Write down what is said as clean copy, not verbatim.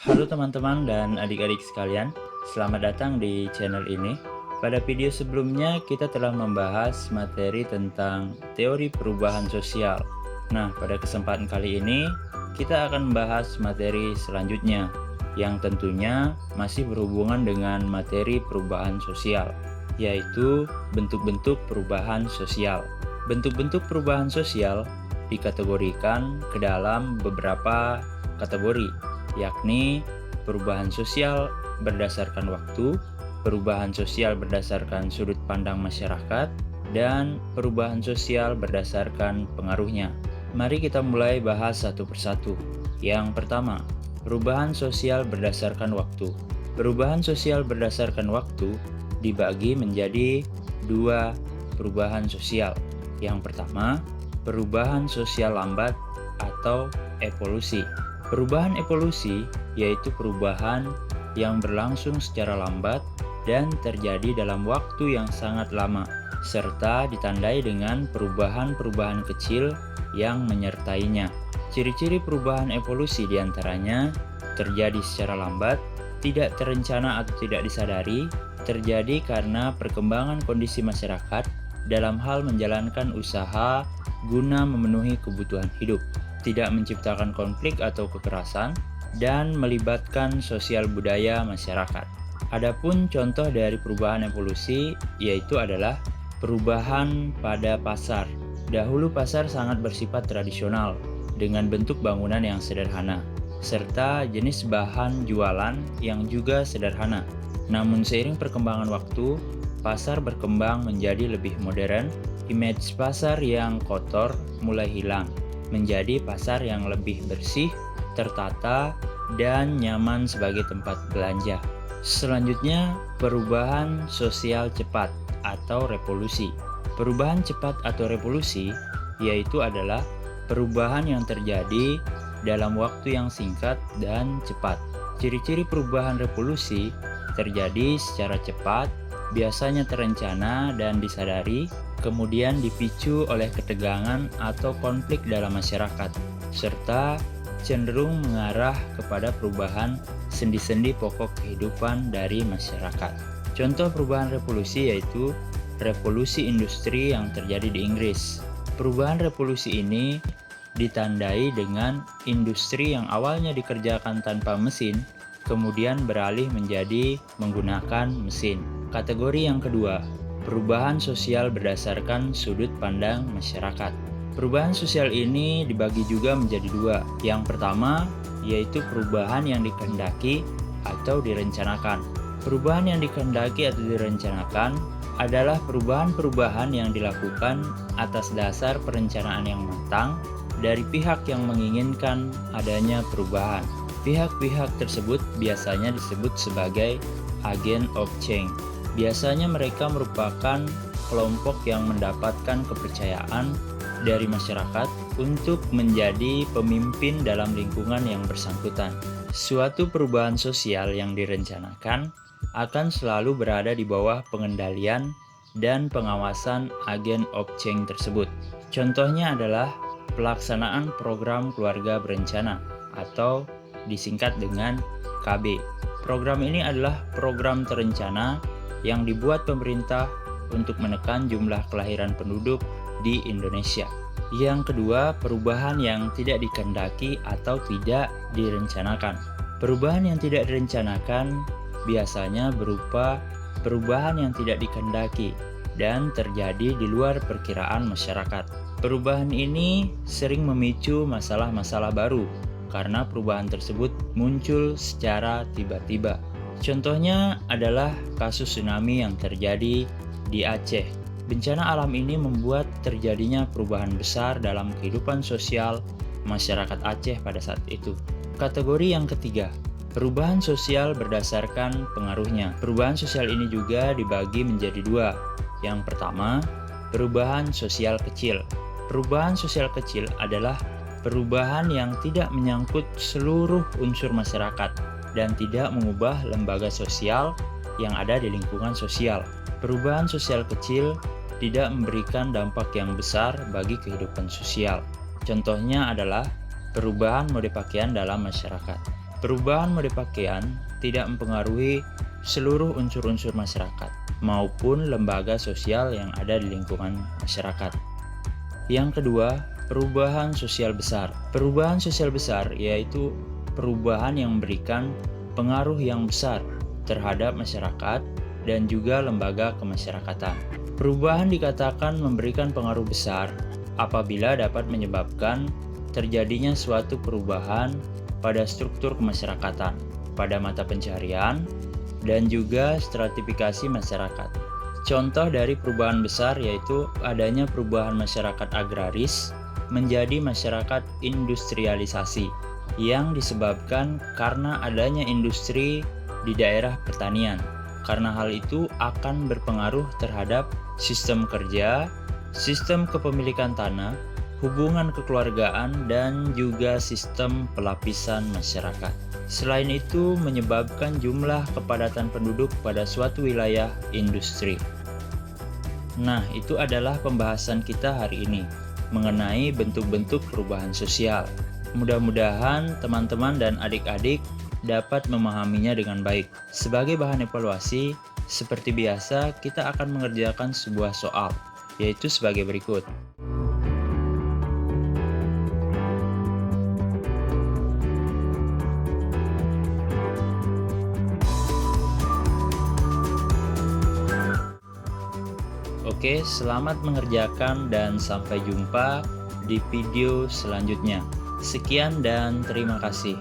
Halo teman-teman dan adik-adik sekalian, selamat datang di channel ini. Pada video sebelumnya kita telah membahas materi tentang teori perubahan sosial. Nah, pada kesempatan kali ini kita akan membahas materi selanjutnya yang tentunya masih berhubungan dengan materi perubahan sosial, yaitu bentuk-bentuk perubahan sosial. Bentuk-bentuk perubahan sosial dikategorikan ke dalam beberapa kategori, yakni perubahan sosial berdasarkan waktu, perubahan sosial berdasarkan sudut pandang masyarakat, dan perubahan sosial berdasarkan pengaruhnya. Mari kita mulai bahas satu persatu. Yang pertama, perubahan sosial berdasarkan waktu. Perubahan sosial berdasarkan waktu dibagi menjadi dua perubahan sosial. Yang pertama, perubahan sosial lambat atau evolusi. Perubahan evolusi yaitu perubahan yang berlangsung secara lambat dan terjadi dalam waktu yang sangat lama, serta ditandai dengan perubahan-perubahan kecil yang menyertainya. Ciri-ciri perubahan evolusi diantaranya terjadi secara lambat, tidak terencana atau tidak disadari, terjadi karena perkembangan kondisi masyarakat dalam hal menjalankan usaha guna memenuhi kebutuhan hidup, tidak menciptakan konflik atau kekerasan, dan melibatkan sosial budaya masyarakat. Adapun contoh dari perubahan evolusi yaitu adalah perubahan pada pasar. Dahulu pasar sangat bersifat tradisional dengan bentuk bangunan yang sederhana, serta jenis bahan jualan yang juga sederhana. Namun seiring perkembangan waktu, pasar berkembang menjadi lebih modern, image pasar yang kotor mulai hilang, menjadi pasar yang lebih bersih, tertata, dan nyaman sebagai tempat belanja. Selanjutnya, perubahan sosial cepat atau revolusi. Perubahan cepat atau revolusi yaitu adalah perubahan yang terjadi dalam waktu yang singkat dan cepat. Ciri-ciri perubahan revolusi terjadi secara cepat, biasanya terencana dan disadari, kemudian dipicu oleh ketegangan atau konflik dalam masyarakat, serta cenderung mengarah kepada perubahan sendi-sendi pokok kehidupan dari masyarakat. Contoh perubahan revolusi yaitu revolusi industri yang terjadi di Inggris. Perubahan revolusi ini ditandai dengan industri yang awalnya dikerjakan tanpa mesin, kemudian beralih menjadi menggunakan mesin. Kategori yang kedua, perubahan sosial berdasarkan sudut pandang masyarakat. Perubahan sosial ini dibagi juga menjadi dua. Yang pertama, yaitu perubahan yang dikehendaki atau direncanakan. Perubahan yang dikehendaki atau direncanakan adalah perubahan-perubahan yang dilakukan atas dasar perencanaan yang matang dari pihak yang menginginkan adanya perubahan. Pihak-pihak tersebut biasanya disebut sebagai agen of change. Biasanya mereka merupakan kelompok yang mendapatkan kepercayaan dari masyarakat untuk menjadi pemimpin dalam lingkungan yang bersangkutan. Suatu perubahan sosial yang direncanakan akan selalu berada di bawah pengendalian dan pengawasan agen of change tersebut. Contohnya adalah pelaksanaan program keluarga berencana atau disingkat dengan KB. Program ini adalah program terencana yang dibuat pemerintah untuk menekan jumlah kelahiran penduduk di Indonesia. Yang kedua, perubahan yang tidak dikehendaki atau tidak direncanakan. Perubahan yang tidak direncanakan biasanya berupa perubahan yang tidak dikehendaki dan terjadi di luar perkiraan masyarakat. Perubahan ini sering memicu masalah-masalah baru karena perubahan tersebut muncul secara tiba-tiba. Contohnya adalah kasus tsunami yang terjadi di Aceh. Bencana alam ini membuat terjadinya perubahan besar dalam kehidupan sosial masyarakat Aceh pada saat itu. Kategori yang ketiga, perubahan sosial berdasarkan pengaruhnya. Perubahan sosial ini juga dibagi menjadi dua. Yang pertama, perubahan sosial kecil. Perubahan sosial kecil adalah perubahan yang tidak menyangkut seluruh unsur masyarakat dan tidak mengubah lembaga sosial yang ada di lingkungan sosial. Perubahan sosial kecil tidak memberikan dampak yang besar bagi kehidupan sosial. Contohnya adalah perubahan mode pakaian dalam masyarakat. Perubahan mode pakaian tidak mempengaruhi seluruh unsur-unsur masyarakat maupun lembaga sosial yang ada di lingkungan masyarakat. Yang kedua, perubahan sosial besar. Perubahan sosial besar yaitu perubahan yang memberikan pengaruh yang besar terhadap masyarakat dan juga lembaga kemasyarakatan. Perubahan dikatakan memberikan pengaruh besar apabila dapat menyebabkan terjadinya suatu perubahan pada struktur kemasyarakatan, pada mata pencarian, dan juga stratifikasi masyarakat. Contoh dari perubahan besar yaitu adanya perubahan masyarakat agraris menjadi masyarakat industrialisasi yang disebabkan karena adanya industri di daerah pertanian. Karena hal itu akan berpengaruh terhadap sistem kerja, sistem kepemilikan tanah, hubungan kekeluargaan, dan juga sistem pelapisan masyarakat. Selain itu, menyebabkan jumlah kepadatan penduduk pada suatu wilayah industri. Nah, itu adalah pembahasan kita hari ini mengenai bentuk-bentuk perubahan sosial. Mudah-mudahan teman-teman dan adik-adik dapat memahaminya dengan baik. Sebagai bahan evaluasi, seperti biasa kita akan mengerjakan sebuah soal, yaitu sebagai berikut. Oke, selamat mengerjakan dan sampai jumpa di video selanjutnya. Sekian dan terima kasih.